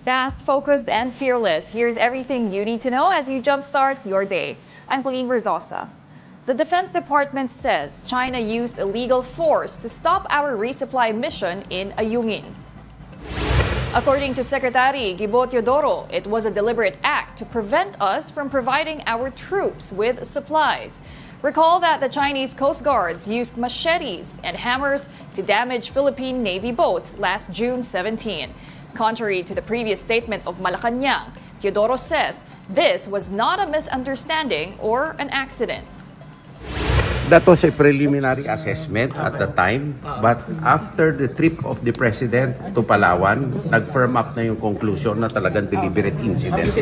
Fast, focused, and fearless. Here's everything you need to know as you jumpstart your day. I'm Pauline Verzosa. The Defense Department says China used illegal force to stop our resupply mission in Ayungin. According to Secretary Gibot Teodoro, it was a deliberate act to prevent us from providing our troops with supplies. Recall that the Chinese Coast Guards used machetes and hammers to damage Philippine Navy boats last June 17. Contrary to the previous statement of Malacanang, Teodoro says this was not a misunderstanding or an accident. That was a preliminary assessment at the time, but after the trip of the President to Palawan, nag-firm up na yung conclusion na talagang deliberate incident.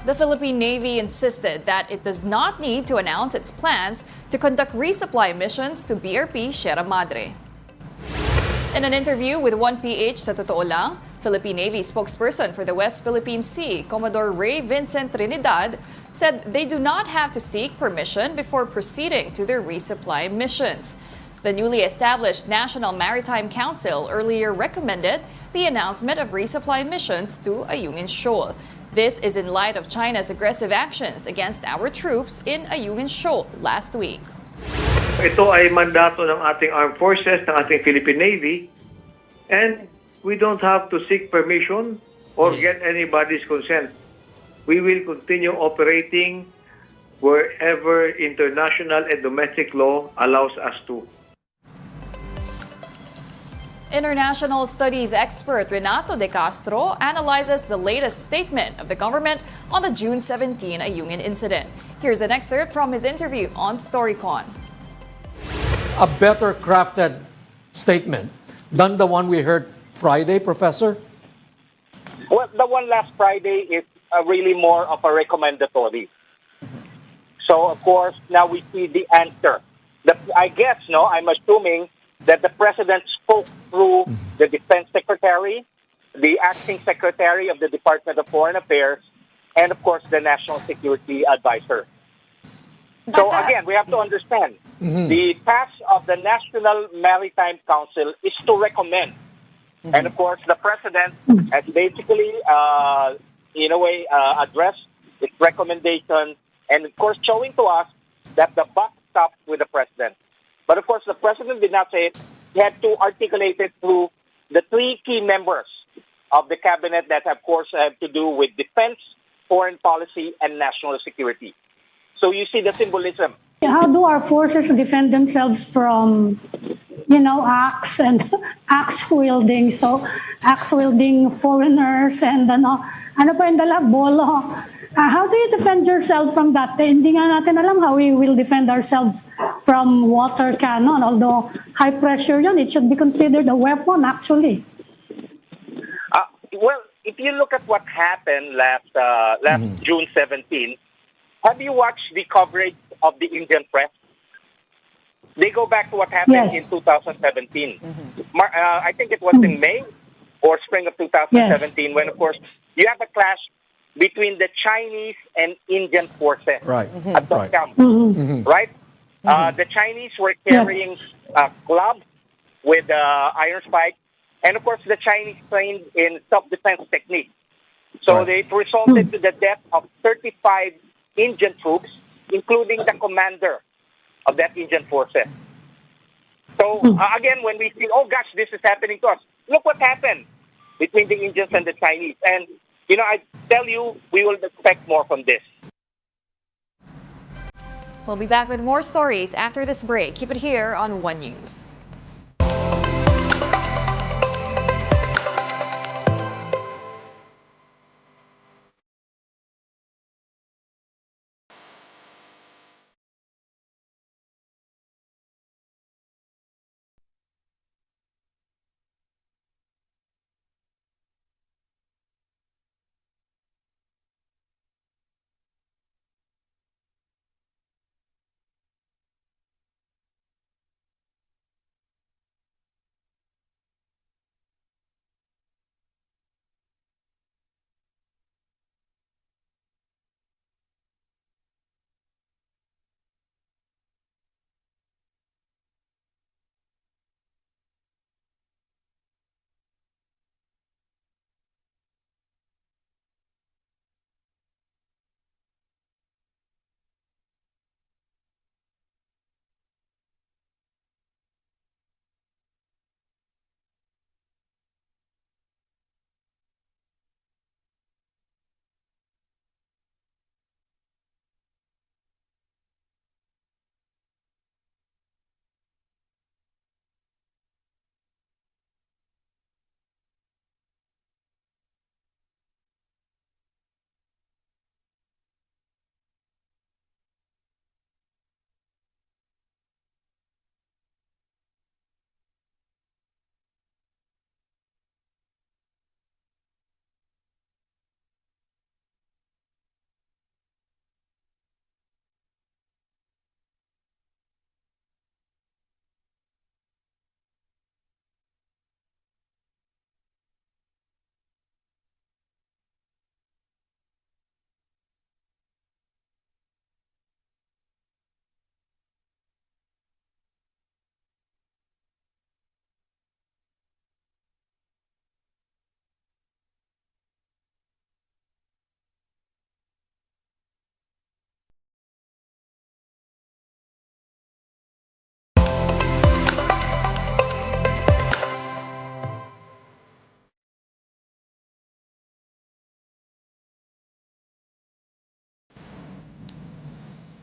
The Philippine Navy insisted that it does not need to announce its plans to conduct resupply missions to BRP Sierra Madre. In an interview with 1PH sa Totoo Lang, Philippine Navy spokesperson for the West Philippine Sea, Commodore Ray Vincent Trinidad, said they do not have to seek permission before proceeding to their resupply missions. The newly established National Maritime Council earlier recommended the announcement of resupply missions to Ayungin Shoal. This is in light of China's aggressive actions against our troops in Ayungin Shoal last week. Ito ay mandato ng ating armed forces, ng ating Philippine Navy, and we don't have to seek permission or get anybody's consent. We will continue operating wherever international and domestic law allows us to. International studies expert Renato De Castro analyzes the latest statement of the government on the June 17 Ayungin incident. Here's an excerpt from his interview on StoryCon. A better crafted statement than the one we heard Friday, Professor? Well, the one last Friday is really more of a recommendatory. So, of course, now we see the answer. I'm assuming that the President spoke through the Defense Secretary, the Acting Secretary of the Department of Foreign Affairs, and, of course, the National Security Advisor. So, again, we have to understand, the task of the National Maritime Council is to recommend. And, of course, the President has basically, addressed its recommendation and, of course, showing to us that the buck stops with the President. But, of course, the President did not say it. He had to articulate it through the three key members of the cabinet that, of course, have to do with defense, foreign policy, and national security. So you see the symbolism. How do our forces defend themselves from, acts and axe-wielding? So, axe-wielding foreigners and ano pa yung dala? Bolo. How do you defend yourself from that? Hindi nga natin alam how we will defend ourselves from water cannon. Although high pressure yun, it should be considered a weapon actually. Well, if you look at what happened last June 17, have you watched the coverage of the Indian press? They go back to what happened in 2017. I think it was in May or spring of 2017 when, of course, you have a clash between the Chinese and Indian forces at the camp, right? The Chinese were carrying clubs with iron spikes, and of course the Chinese trained in self-defense techniques. So it resulted to the death of 35 Indian troops, including the commander of that Indian forces. So again, when we see, oh gosh, this is happening to us, look what happened between the Indians and the Chinese. And I tell you, we will expect more from this. We'll be back with more stories after this break. Keep it here on One News.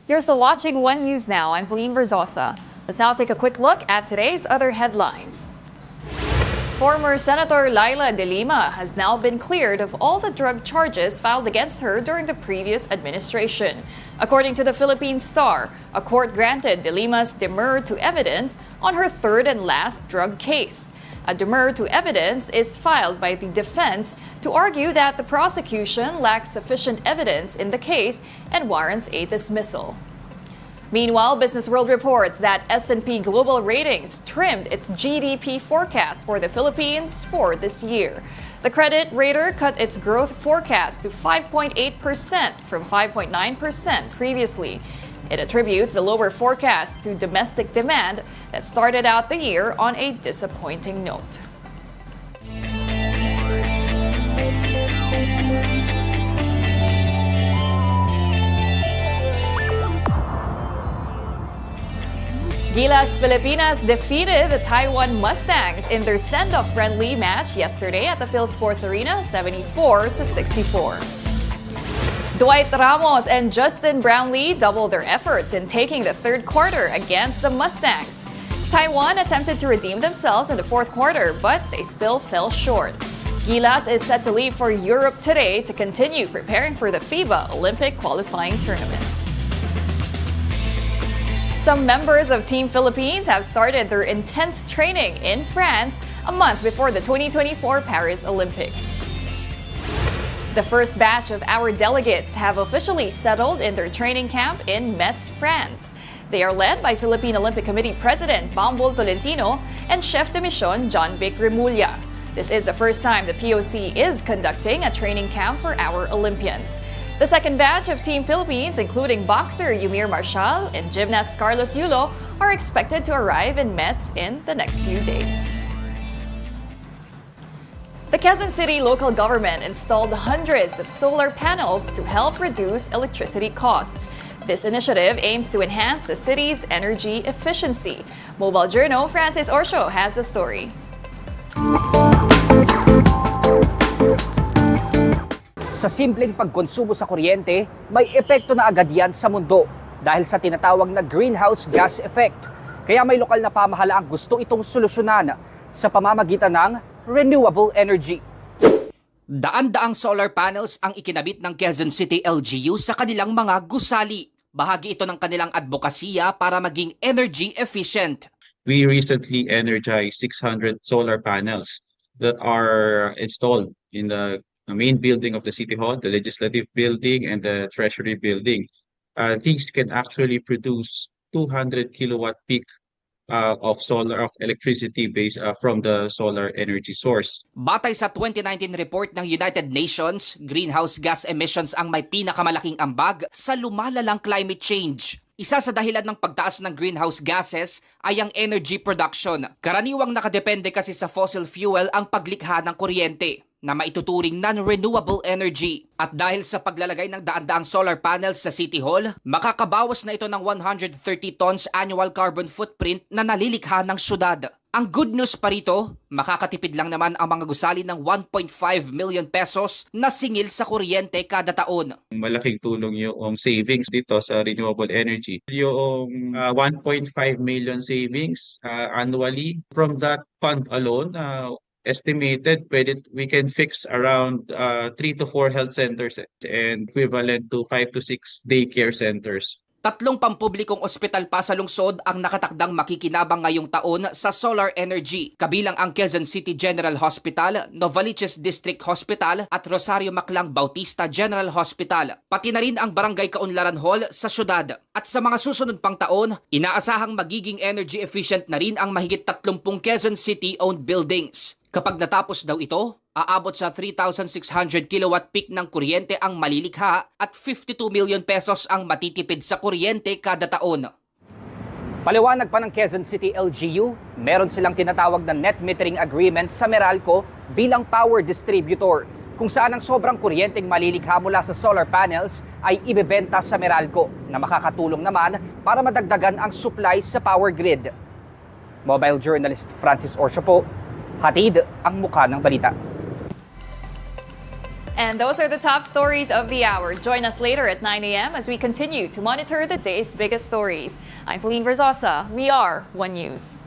You're still watching One News Now. I'm Pauline Verzosa. Let's now take a quick look at today's other headlines. Former Senator Laila De Lima has now been cleared of all the drug charges filed against her during the previous administration. According to the Philippine Star, a court granted De Lima's demur to evidence on her third and last drug case. A demur to evidence is filed by the defense to argue that the prosecution lacks sufficient evidence in the case and warrants a dismissal. Meanwhile, Business World reports that S&P Global Ratings trimmed its GDP forecast for the Philippines for this year. The credit rater cut its growth forecast to 5.8% from 5.9% previously. It attributes the lower forecast to domestic demand that started out the year on a disappointing note. Gilas Pilipinas defeated the Taiwan Mustangs in their send-off friendly match yesterday at the Phil Sports Arena, 74-64. Dwight Ramos and Justin Brownlee doubled their efforts in taking the third quarter against the Mustangs. Taiwan attempted to redeem themselves in the fourth quarter, but they still fell short. Gilas is set to leave for Europe today to continue preparing for the FIBA Olympic qualifying tournament. Some members of Team Philippines have started their intense training in France a month before the 2024 Paris Olympics. The first batch of our delegates have officially settled in their training camp in Metz, France. They are led by Philippine Olympic Committee President Bambol Tolentino and Chef de Mission John Vic Remulla. This is the first time the POC is conducting a training camp for our Olympians. The second batch of Team Philippines, including boxer Yumir Marshall and gymnast Carlos Yulo, are expected to arrive in Metz in the next few days. The Quezon City local government installed hundreds of solar panels to help reduce electricity costs. This initiative aims to enhance the city's energy efficiency. Mobile Journal Francis Orsho has the story. Sa simpleng pagkonsumo sa kuryente, may epekto na agad yan sa mundo dahil sa tinatawag na greenhouse gas effect. Kaya may lokal na pamahalaang gusto itong solusyonan sa pamamagitan ng renewable energy. Daan-daang solar panels ang ikinabit ng Quezon City LGU sa kanilang mga gusali. Bahagi ito ng kanilang advokasya para maging energy efficient. We recently energized 600 solar panels that are installed in the main building of the City Hall, the Legislative Building, and the Treasury Building. These can actually produce 200 kilowatt peak of electricity based from the solar energy source. Batay sa 2019 report ng United Nations, greenhouse gas emissions ang may pinakamalaking ambag sa lumalalang climate change. Isa sa dahilan ng pagtaas ng greenhouse gases ay ang energy production. Karaniwang nakadepende kasi sa fossil fuel ang paglikha ng kuryente na maituturing non-renewable energy. At dahil sa paglalagay ng daan-daang solar panels sa City Hall, makakabawas na ito ng 130 tons annual carbon footprint na nalilikha ng syudad. Ang good news pa rito, makakatipid lang naman ang mga gusali ng 1.5 million pesos na singil sa kuryente kada taon. Malaking tulong yung savings dito sa renewable energy. Yung 1.5 million savings annually from that fund alone, estimated we can fix around 3 to 4 health centers and equivalent to 5 to 6 daycare centers. 3 pampublikong ospital pa sa lungsod ang nakatakdang makikinabang ngayong taon sa solar energy, kabilang ang Quezon City General Hospital, Novaliches District Hospital at Rosario Maclang Bautista General Hospital, pati na rin ang Barangay Kaunlaran Hall sa syudad. At sa mga susunod pang taon, inaasahang magiging energy efficient na rin ang mahigit 30 Quezon City-owned buildings. Kapag natapos daw ito, aabot sa 3,600 kilowatt peak ng kuryente ang malilikha at 52 million pesos ang matitipid sa kuryente kada taon. Paliwanag pa ng Quezon City LGU, meron silang tinatawag na net metering agreement sa Meralco bilang power distributor, kung saan ang sobrang kuryenteng malilikha mula sa solar panels ay ibebenta sa Meralco na makakatulong naman para madagdagan ang supply sa power grid. Mobile journalist Francis Orsho po, hatid ang mukha ng balita. And those are the top stories of the hour. Join us later at 9 a.m. as we continue to monitor the day's biggest stories. I'm Pauline Verzosa. We are One News.